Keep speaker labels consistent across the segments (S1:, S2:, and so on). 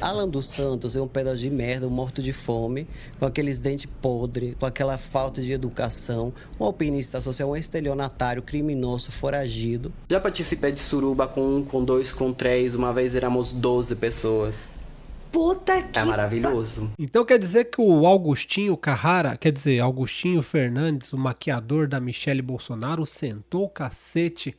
S1: Alan dos Santos é um pedaço de merda, um morto de fome, com aqueles dentes podres, com aquela falta de educação, um alpinista social, um estelionatário, criminoso, foragido. Já participei de suruba com um, com dois, com três, uma vez éramos 12 pessoas.
S2: Puta que...
S1: É maravilhoso.
S3: Então quer dizer que o Augustinho Carrara, quer dizer, Augustinho Fernandes, o maquiador da Michelle Bolsonaro, sentou o cacete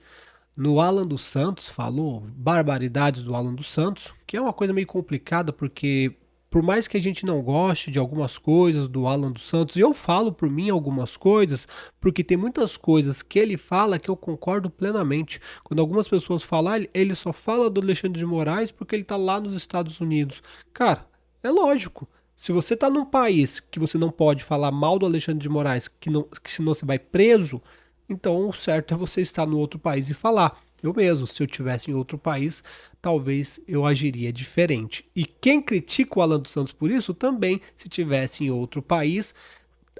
S3: no Alan dos Santos, falou barbaridades do Alan dos Santos, que é uma coisa meio complicada, porque por mais que a gente não goste de algumas coisas do Alan dos Santos, e eu falo por mim algumas coisas, porque tem muitas coisas que ele fala que eu concordo plenamente. Quando algumas pessoas falam, ele só fala do Alexandre de Moraes porque ele tá lá nos Estados Unidos. Cara, é lógico. Se você tá num país que você não pode falar mal do Alexandre de Moraes, que senão você vai preso, então o certo é você estar no outro país e falar. Eu mesmo, se eu tivesse em outro país, talvez eu agiria diferente. E quem critica o Alan dos Santos por isso, também, se tivesse em outro país,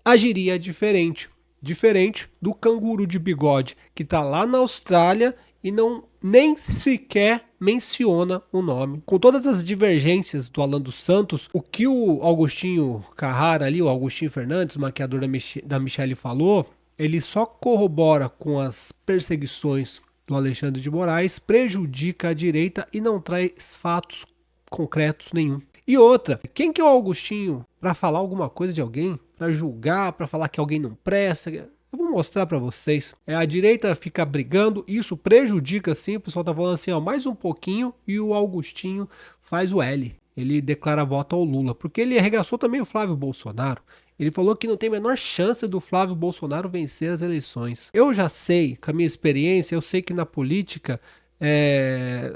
S3: agiria diferente. Diferente do canguru de bigode que está lá na Austrália e não nem sequer menciona o nome. Com todas as divergências do Alan dos Santos, o que o Augustinho Carrara ali, o Augustinho Fernandes, o maquiador da Michelle falou, ele só corrobora com as perseguições do Alexandre de Moraes, prejudica a direita e não traz fatos concretos nenhum. E outra, quem que é o Augustinho para falar alguma coisa de alguém, para julgar, para falar que alguém não presta? Eu vou mostrar para vocês. A direita fica brigando, isso prejudica sim, o pessoal tá falando assim, ó, mais um pouquinho e o Augustinho faz o L. Ele declara voto ao Lula, porque ele arregaçou também o Flávio Bolsonaro. Ele falou que não tem a menor chance do Flávio Bolsonaro vencer as eleições. Eu já sei, com a minha experiência, eu sei que na política é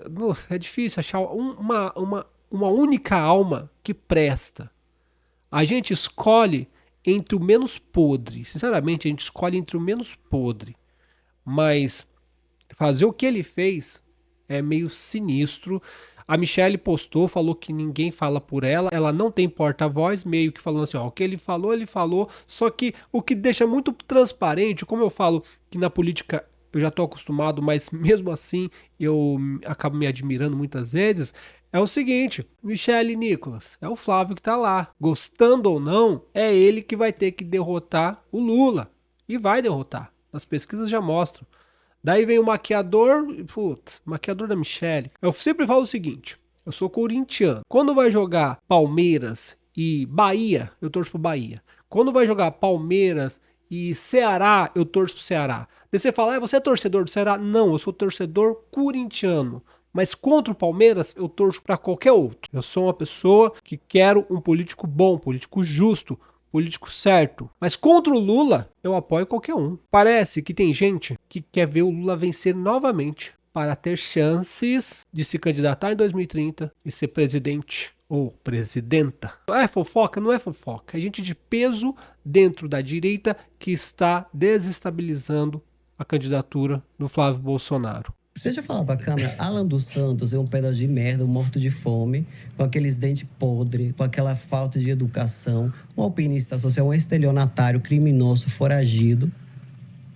S3: difícil achar uma única alma que presta. A gente escolhe entre o menos podre. Sinceramente, a gente escolhe entre o menos podre. Mas fazer o que ele fez é meio sinistro. A Michelle postou, falou que ninguém fala por ela, ela não tem porta-voz, meio que falando assim, ó, o que ele falou, só que o que deixa muito transparente, como eu falo que na política eu já tô acostumado, mas mesmo assim eu acabo me admirando muitas vezes, é o seguinte, Michelle e Nicolas, é o Flávio que tá lá, gostando ou não, é ele que vai ter que derrotar o Lula, e vai derrotar, as pesquisas já mostram. Daí vem o maquiador, putz, maquiador da Michelle. Eu sempre falo o seguinte, eu sou corintiano. Quando vai jogar Palmeiras e Bahia, eu torço pro Bahia. Quando vai jogar Palmeiras e Ceará, eu torço pro Ceará. Daí você fala, você é torcedor do Ceará? Não, eu sou torcedor corintiano. Mas contra o Palmeiras, eu torço para qualquer outro. Eu sou uma pessoa que quero um político bom, político justo, político certo. Mas contra o Lula, eu apoio qualquer um. Parece que tem gente que quer ver o Lula vencer novamente para ter chances de se candidatar em 2030 e ser presidente ou presidenta. É fofoca? Não é fofoca. É gente de peso dentro da direita que está desestabilizando a candidatura do Flávio Bolsonaro.
S1: Deixa eu falar pra câmera. Alan dos Santos é um pedaço de merda, um morto de fome, com aqueles dentes podres, com aquela falta de educação, um alpinista social, um estelionatário, criminoso, foragido.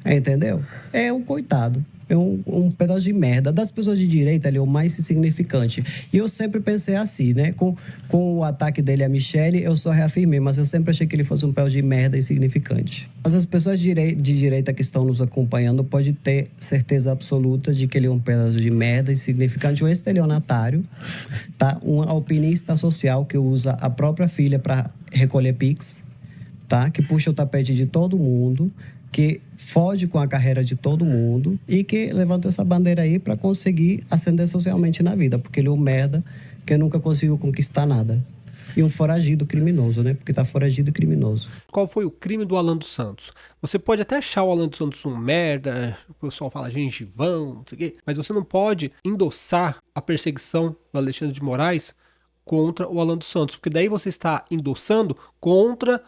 S1: Entendeu? É um coitado. É um pedaço de merda. Das pessoas de direita, ele é o mais insignificante. E eu sempre pensei assim, né? Com o ataque dele à Michelle, eu só reafirmei, mas eu sempre achei que ele fosse um pedaço de merda insignificante. Mas as pessoas de direita que estão nos acompanhando podem ter certeza absoluta de que ele é um pedaço de merda insignificante, um estelionatário, tá? Um alpinista social que usa a própria filha para recolher Pix, tá? Que puxa o tapete de todo mundo, que foge com a carreira de todo mundo e que levanta essa bandeira aí para conseguir ascender socialmente na vida, porque ele é um merda que nunca conseguiu conquistar nada. E um foragido criminoso, né? Porque tá foragido e criminoso.
S3: Qual foi o crime do Alan dos Santos? Você pode até achar o Alan dos Santos um merda, o pessoal fala gengivão, não sei o quê, mas você não pode endossar a perseguição do Alexandre de Moraes contra o Alan dos Santos, porque daí você está endossando contra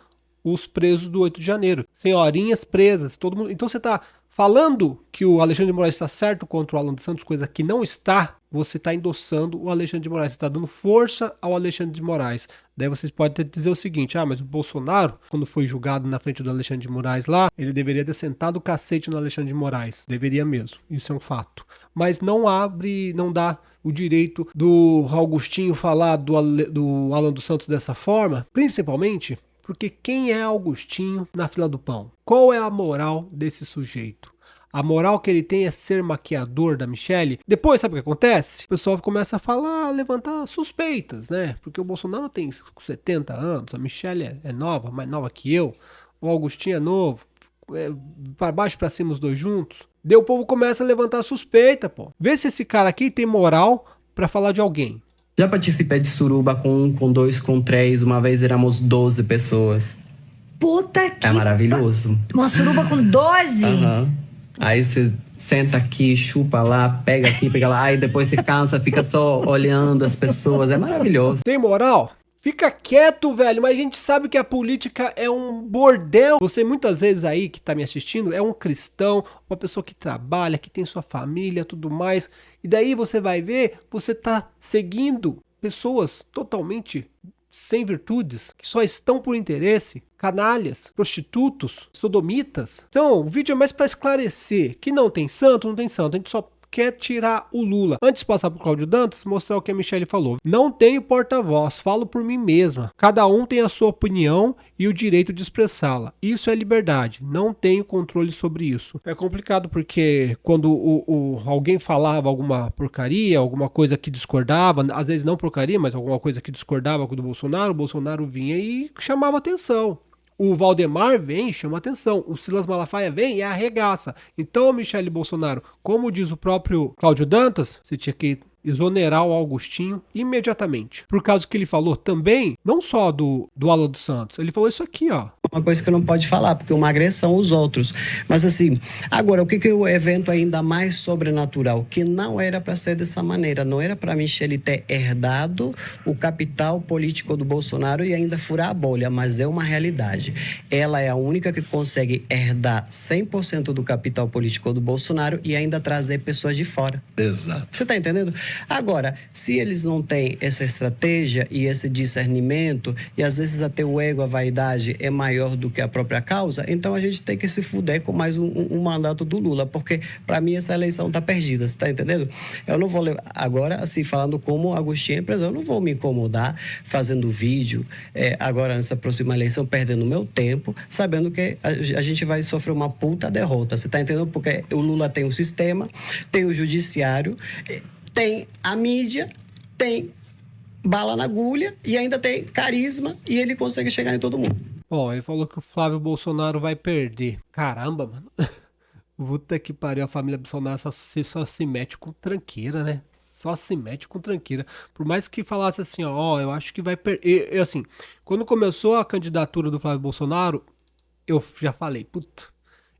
S3: os presos do 8 de janeiro. Senhorinhas presas, todo mundo. Então você está falando que o Alexandre de Moraes está certo contra o Alan dos Santos, coisa que não está, você está endossando o Alexandre de Moraes, você está dando força ao Alexandre de Moraes. Daí vocês podem até dizer o seguinte, mas o Bolsonaro, quando foi julgado na frente do Alexandre de Moraes lá, ele deveria ter sentado o cacete no Alexandre de Moraes. Deveria mesmo, isso é um fato. Mas não dá o direito do Augustinho falar do Alan dos Santos dessa forma, principalmente porque quem é Augustinho na fila do pão? Qual é a moral desse sujeito? A moral que ele tem é ser maquiador da Michelle. Depois, sabe o que acontece? O pessoal começa a falar, levantar suspeitas, né? Porque o Bolsonaro tem 70 anos, a Michelle é nova, mais nova que eu, o Augustinho é novo, para baixo para cima os dois juntos. Daí o povo começa a levantar suspeita, pô. Vê se esse cara aqui tem moral para falar de alguém.
S2: Já participei de suruba com 1, com 2, com 3. Uma vez éramos 12 pessoas.
S4: Puta que...
S2: É maravilhoso.
S4: Uma suruba com 12?
S2: Aham. Aí você senta aqui, chupa lá, pega aqui, pega lá. Aí depois você cansa, fica só olhando as pessoas. É maravilhoso.
S3: Tem moral? Fica quieto, velho, mas a gente sabe que a política é um bordel. Você muitas vezes aí que tá me assistindo é um cristão, uma pessoa que trabalha, que tem sua família, tudo mais. E daí você vai ver, você tá seguindo pessoas totalmente sem virtudes, que só estão por interesse, canalhas, prostitutos, sodomitas. Então, o vídeo é mais para esclarecer que não tem santo, a gente só quer tirar o Lula. Antes de passar pro Cláudio Dantas, mostrar o que a Michelle falou. Não tenho porta-voz, falo por mim mesma. Cada um tem a sua opinião e o direito de expressá-la. Isso é liberdade. Não tenho controle sobre isso. É complicado porque quando alguém falava alguma porcaria, alguma coisa que discordava, às vezes não porcaria, mas alguma coisa que discordava do Bolsonaro, o Bolsonaro vinha e chamava atenção. O Valdemar vem e chama atenção. O Silas Malafaia vem e arregaça. Então, Michelle Bolsonaro, como diz o próprio Cláudio Dantas, você tinha que exonerar o Augustinho imediatamente. Por causa que ele falou também, não só do Alan dos Santos, ele falou isso aqui, ó.
S1: Uma coisa que eu não pode falar, porque uma agressão aos outros. Mas assim, agora, o que é o evento ainda mais sobrenatural? Que não era para ser dessa maneira. Não era para Michelle ter herdado o capital político do Bolsonaro e ainda furar a bolha, mas é uma realidade. Ela é a única que consegue herdar 100% do capital político do Bolsonaro e ainda trazer pessoas de fora.
S5: Exato.
S1: Você está entendendo? Agora, se eles não têm essa estratégia e esse discernimento, e às vezes até o ego, a vaidade é maior do que a própria causa, então a gente tem que se fuder com mais um mandato do Lula, porque para mim essa eleição tá perdida, você tá entendendo? Eu não vou levar, agora assim, falando como Agostinho empresário, eu não vou me incomodar fazendo vídeo, agora nessa próxima eleição, perdendo meu tempo, sabendo que a gente vai sofrer uma puta derrota, você tá entendendo? Porque o Lula tem o sistema, tem o judiciário, tem a mídia, tem bala na agulha e ainda tem carisma e ele consegue chegar em todo mundo.
S3: Ó, ele falou que o Flávio Bolsonaro vai perder. Caramba, mano. Puta que pariu, a família Bolsonaro só se mete com tranqueira, né? Só se mete com tranqueira. Por mais que falasse assim, ó, eu acho que vai perder. Assim, quando começou a candidatura do Flávio Bolsonaro, eu já falei, puta,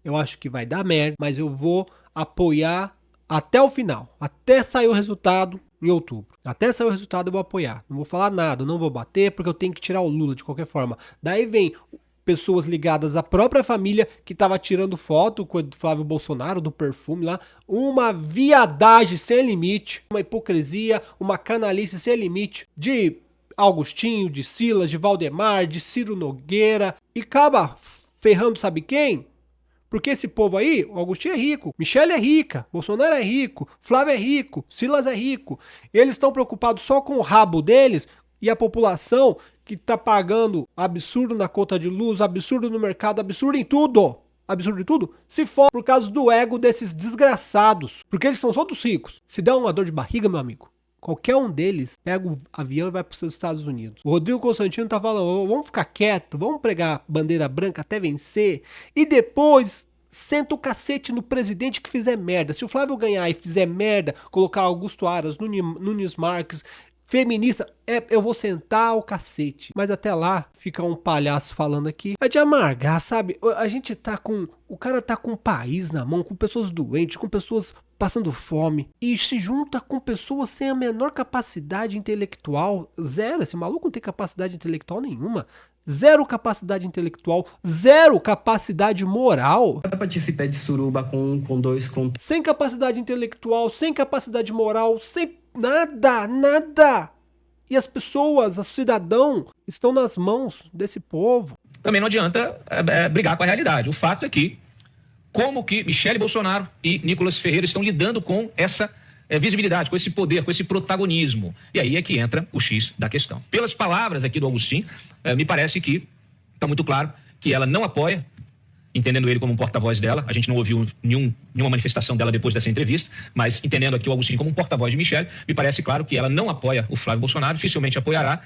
S3: eu acho que vai dar merda, mas eu vou apoiar até o final, até sair o resultado em outubro. Até sair o resultado eu vou apoiar. Não vou falar nada, não vou bater, porque eu tenho que tirar o Lula de qualquer forma. Daí vem pessoas ligadas à própria família que tava tirando foto com o Flávio Bolsonaro, do perfume lá. Uma viadagem sem limite, uma hipocrisia, uma canalice sem limite de Augustinho, de Silas, de Valdemar, de Ciro Nogueira. E acaba ferrando sabe quem? Porque esse povo aí, o Augustinho é rico, Michelle é rica, Bolsonaro é rico, Flávio é rico, Silas é rico. Eles estão preocupados só com o rabo deles e a população que tá pagando absurdo na conta de luz, absurdo no mercado, absurdo em tudo. Absurdo em tudo, se for por causa do ego desses desgraçados. Porque eles são todos ricos. Se der uma dor de barriga, meu amigo, qualquer um deles pega o avião e vai para os Estados Unidos. O Rodrigo Constantino tá falando, vamos ficar quieto, vamos pregar bandeira branca até vencer e depois senta o cacete no presidente que fizer merda. Se o Flávio ganhar e fizer merda, colocar Augusto Aras, Nunes Marques, feminista, eu vou sentar o cacete. Mas até lá, fica um palhaço falando aqui. É de amargar, sabe? A gente tá com... O cara tá com o país na mão, com pessoas doentes, com pessoas passando fome. E se junta com pessoas sem a menor capacidade intelectual. Zero, esse maluco não tem capacidade intelectual nenhuma. Zero capacidade intelectual, zero capacidade moral.
S2: Dá pra participar de suruba com um, com dois, com...
S3: Sem capacidade intelectual, sem capacidade moral, sem nada. E as pessoas, o cidadão, estão nas mãos desse povo.
S5: Também não adianta brigar com a realidade. O fato é que, como que Michele Bolsonaro e Nicolas Ferreira estão lidando com essa visibilidade, com esse poder, com esse protagonismo. E aí é que entra o X da questão. Pelas palavras aqui do Augustinho, me parece que está muito claro que ela não apoia, entendendo ele como um porta-voz dela. A gente não ouviu nenhuma manifestação dela depois dessa entrevista, mas entendendo aqui o Augustinho como um porta-voz de Michele, me parece claro que ela não apoia o Flávio Bolsonaro, dificilmente apoiará.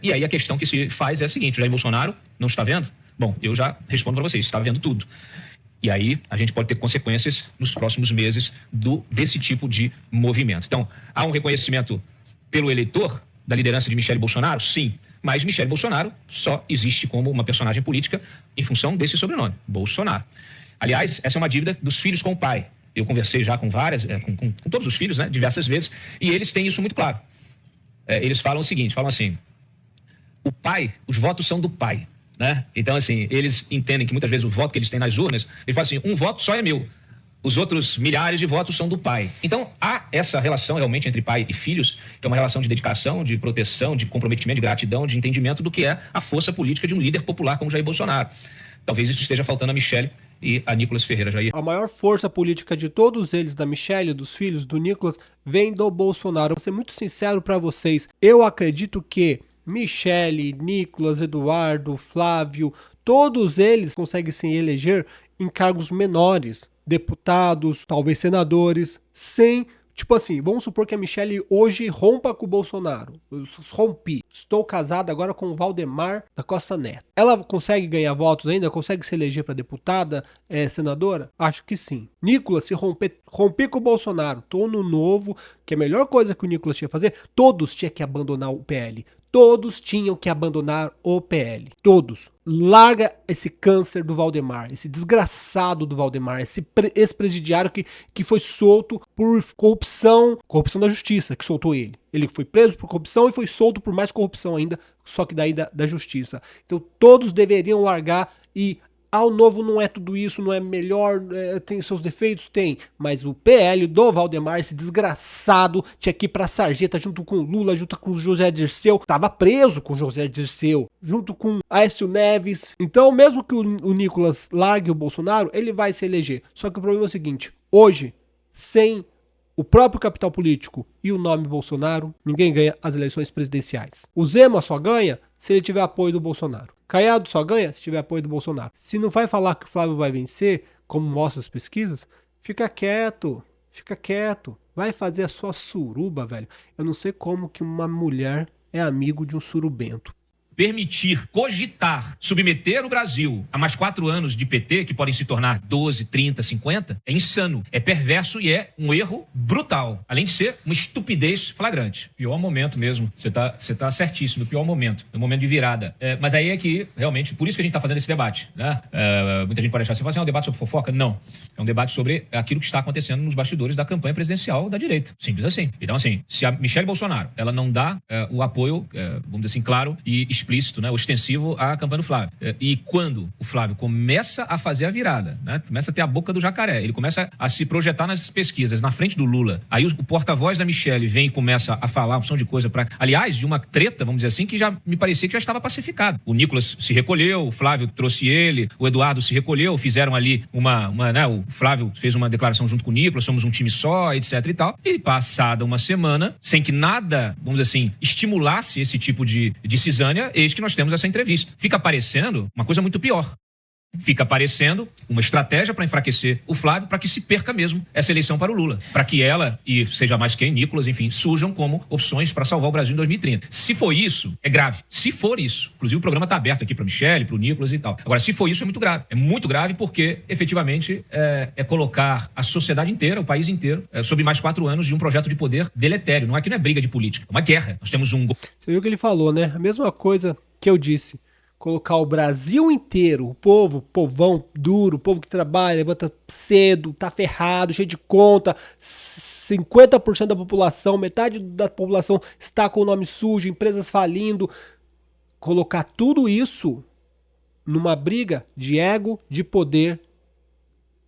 S5: E aí a questão que se faz é a seguinte: o Jair Bolsonaro não está vendo? Bom, eu já respondo para vocês, está vendo tudo. E aí a gente pode ter consequências nos próximos meses desse tipo de movimento. Então, há um reconhecimento pelo eleitor da liderança de Michele Bolsonaro? Sim. Mas Michele Bolsonaro só existe como uma personagem política em função desse sobrenome, Bolsonaro. Aliás, essa é uma dívida dos filhos com o pai. Eu conversei já com com todos os filhos, né, diversas vezes, e eles têm isso muito claro. Eles falam o seguinte, falam assim: o pai, os votos são do pai. Né? Então, assim, eles entendem que muitas vezes o voto que eles têm nas urnas, eles falam assim: um voto só é meu, os outros milhares de votos são do pai. Então, há essa relação realmente entre pai e filhos, que é uma relação de dedicação, de proteção, de comprometimento, de gratidão, de entendimento do que é a força política de um líder popular como Jair Bolsonaro. Talvez isso esteja faltando a Michele e a Nicolas Ferreira, Jair.
S3: A maior força política de todos eles, da Michele, dos filhos, do Nicolas, vem do Bolsonaro. Vou ser muito sincero para vocês, eu acredito que Michele, Nicolas, Eduardo, Flávio, todos eles conseguem se eleger em cargos menores, deputados, talvez senadores, sem, tipo assim, vamos supor que a Michele hoje rompa com o Bolsonaro. Eu rompi, estou casada agora com o Valdemar da Costa Neto. Ela consegue ganhar votos ainda? Consegue se eleger para deputada, senadora? Acho que sim. Nicolas, se romper com o Bolsonaro, tô no novo, que a melhor coisa que o Nicolas tinha que fazer, todos tinham que abandonar o PL. Todos tinham que abandonar o PL. Todos. Larga esse câncer do Valdemar, esse desgraçado do Valdemar, esse ex-presidiário que foi solto por corrupção da justiça, que soltou ele. Ele foi preso por corrupção e foi solto por mais corrupção ainda, só que daí da justiça. Então todos deveriam largar e... o novo não é tudo isso, não é melhor, tem seus defeitos? Tem. Mas o PL do Valdemar, esse desgraçado, tinha que ir pra sarjeta junto com o Lula, junto com o José Dirceu. Tava preso com o José Dirceu, junto com Aécio Neves. Então, mesmo que o Nicolas largue o Bolsonaro, ele vai se eleger. Só que o problema é o seguinte: hoje, sem o próprio capital político e o nome Bolsonaro, ninguém ganha as eleições presidenciais. O Zema só ganha se ele tiver apoio do Bolsonaro. Caiado só ganha se tiver apoio do Bolsonaro. Se não vai falar que o Flávio vai vencer, como mostram as pesquisas, fica quieto. Vai fazer a sua suruba, velho. Eu não sei como que uma mulher é amigo de um surubento.
S5: Permitir, cogitar, submeter o Brasil a mais 4 anos de PT, que podem se tornar 12, 30, 50, é insano, é perverso e é um erro brutal, além de ser uma estupidez flagrante. Pior momento mesmo, você tá certíssimo, pior momento, no momento de virada. Mas aí é que, realmente, por isso que a gente tá fazendo esse debate, né? Muita gente pode achar assim, é um debate sobre fofoca? Não, é um debate sobre aquilo que está acontecendo nos bastidores da campanha presidencial da direita, simples assim. Então, assim, se a Michele Bolsonaro, ela não dá o apoio, vamos dizer assim, claro e explícito, né, ostensivo à campanha do Flávio. E quando o Flávio começa a fazer a virada, né, começa a ter a boca do jacaré, ele começa a se projetar nas pesquisas, na frente do Lula, aí o porta-voz da Michele vem e começa a falar uma opção de coisa aliás, de uma treta, vamos dizer assim, que já me parecia que já estava pacificado. O Nicolas se recolheu, o Flávio trouxe ele, o Eduardo se recolheu, fizeram ali né, o Flávio fez uma declaração junto com o Nicolas, somos um time só, etc e tal. E passada uma semana, sem que nada, vamos dizer assim, estimulasse esse tipo de cisânia, eis que nós temos essa entrevista. Fica parecendo uma coisa muito pior. fica parecendo uma estratégia para enfraquecer o Flávio, para que se perca mesmo essa eleição para o Lula, para que ela e seja mais quem, Nicolas, enfim, surjam como opções para salvar o Brasil em 2030. Se for isso, é grave. Se for isso, inclusive o programa está aberto aqui para Michele, para o Nicolas e tal. Agora, se for isso, é muito grave. É muito grave porque, efetivamente, é colocar a sociedade inteira, o país inteiro, sob mais 4 anos de um projeto de poder deletério. Não é que não é briga de política, é uma guerra. Nós temos um...
S3: Você viu o que ele falou, né? A mesma coisa que eu disse. Colocar o Brasil inteiro, o povo, povão duro, o povo que trabalha, levanta cedo, tá ferrado, cheio de conta, 50% da população, metade da população está com o nome sujo, empresas falindo. Colocar tudo isso numa briga de ego, de poder.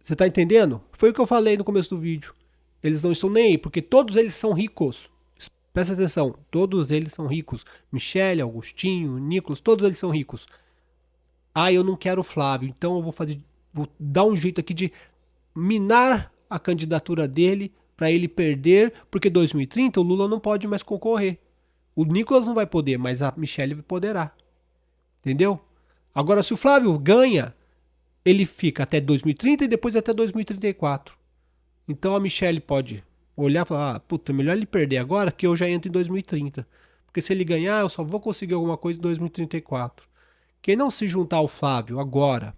S3: Você tá entendendo? Foi o que eu falei no começo do vídeo. Eles não estão nem aí, porque todos eles são ricos. Presta atenção, todos eles são ricos. Michele, Augustinho, Nicolas, todos eles são ricos. Ah, eu não quero o Flávio, então eu vou dar um jeito aqui de minar a candidatura dele para ele perder, porque 2030 o Lula não pode mais concorrer. O Nicolas não vai poder, mas a Michele poderá. Entendeu? Agora, se o Flávio ganha, ele fica até 2030 e depois até 2034. Então a Michele pode olhar e falar, puta, melhor ele perder agora que eu já entro em 2030. Porque se ele ganhar, eu só vou conseguir alguma coisa em 2034. Quem não se juntar ao Flávio agora,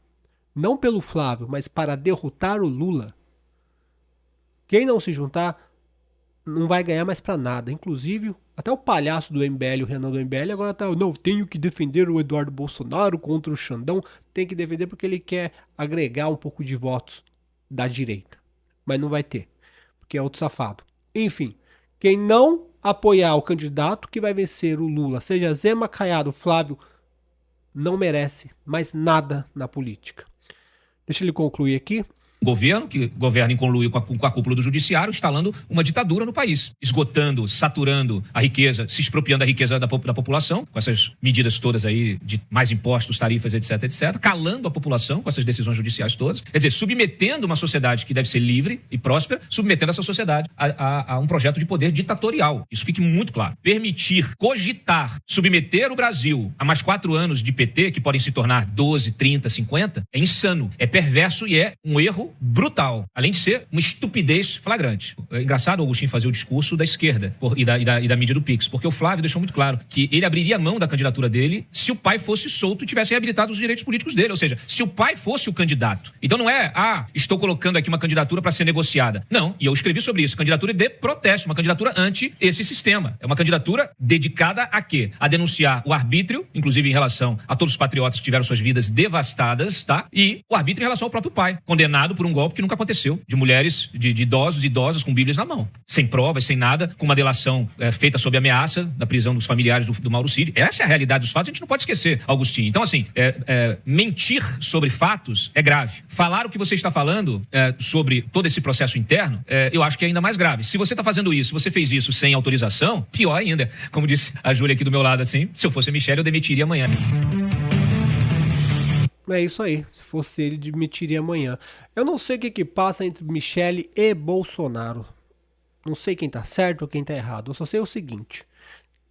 S3: não pelo Flávio, mas para derrotar o Lula, quem não se juntar não vai ganhar mais para nada. Inclusive, até o palhaço do MBL, o Renan do MBL, agora tá, não, tenho que defender o Eduardo Bolsonaro contra o Xandão. Tem que defender porque ele quer agregar um pouco de votos da direita. Mas não vai ter. Que é outro safado. Enfim, quem não apoiar o candidato que vai vencer o Lula, seja Zema, Caiado, Flávio, não merece mais nada na política. Deixa ele concluir aqui.
S5: Governo, que governa em conluio com a cúpula do judiciário, instalando uma ditadura no país, esgotando, saturando a riqueza, se expropriando a riqueza da população, com essas medidas todas aí de mais impostos, tarifas, etc, etc, calando a população com essas decisões judiciais todas, quer dizer, submetendo uma sociedade que deve ser livre e próspera, submetendo essa sociedade a um projeto de poder ditatorial. Isso fique muito claro. Permitir, cogitar, submeter o Brasil a mais 4 anos de PT, que podem se tornar 12, 30, 50, é insano, é perverso e é um erro brutal, além de ser uma estupidez flagrante. É engraçado o Augustinho fazer o discurso da esquerda e da mídia do Pix, porque o Flávio deixou muito claro que ele abriria mão da candidatura dele se o pai fosse solto e tivesse reabilitado os direitos políticos dele, ou seja, se o pai fosse o candidato. Então não é, estou colocando aqui uma candidatura para ser negociada. Não, e eu escrevi sobre isso, candidatura de protesto, uma candidatura anti esse sistema. É uma candidatura dedicada a quê? A denunciar o arbítrio, inclusive em relação a todos os patriotas que tiveram suas vidas devastadas, tá? E o arbítrio em relação ao próprio pai, condenado por um golpe que nunca aconteceu, de mulheres, de idosos e idosas com bíblias na mão, sem provas, sem nada, com uma delação feita sob ameaça da prisão dos familiares do Mauro Cid. Essa é a realidade dos fatos, a gente não pode esquecer, Augustinho. Então, assim, mentir sobre fatos é grave. Falar o que você está falando sobre todo esse processo interno, eu acho que é ainda mais grave. Se você está fazendo isso, se você fez isso sem autorização, pior ainda. Como disse a Júlia aqui do meu lado, assim, se eu fosse a Michele, eu demitiria amanhã.
S3: É isso aí, se fosse ele, demitiria amanhã. Eu não sei o que passa entre Michele e Bolsonaro. Não sei quem tá certo ou quem tá errado. Eu só sei o seguinte.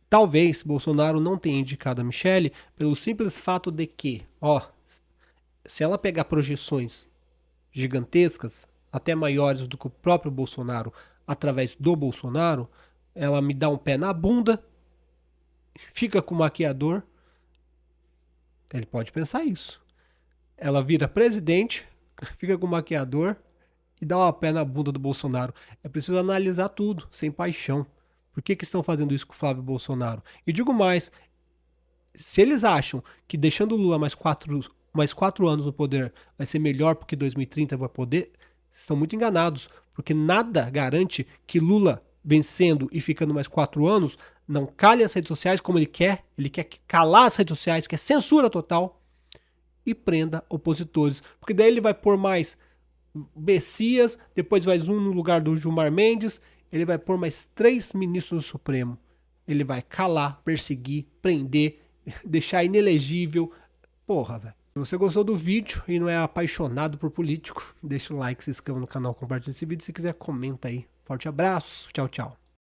S3: Talvez Bolsonaro não tenha indicado a Michele pelo simples fato de que, se ela pegar projeções gigantescas, até maiores do que o próprio Bolsonaro, através do Bolsonaro, ela me dá um pé na bunda, fica com o maquiador. Ele pode pensar isso. Ela vira presidente, fica com o maquiador e dá uma pé na bunda do Bolsonaro. É preciso analisar tudo, sem paixão. Por que estão fazendo isso com o Flávio Bolsonaro? E digo mais, se eles acham que deixando o Lula mais quatro anos no poder vai ser melhor porque 2030 vai poder, estão muito enganados. Porque nada garante que Lula, vencendo e ficando mais 4 anos, não cale as redes sociais como ele quer. Ele quer calar as redes sociais, quer censura total. E prenda opositores. Porque daí ele vai pôr mais Bessias, depois vai um no lugar do Gilmar Mendes, ele vai pôr mais 3 ministros do Supremo. Ele vai calar, perseguir, prender, deixar inelegível. Porra, velho. Se você gostou do vídeo e não é apaixonado por político, deixa o like, se inscreva no canal, compartilha esse vídeo. Se quiser, comenta aí. Forte abraço, tchau, tchau.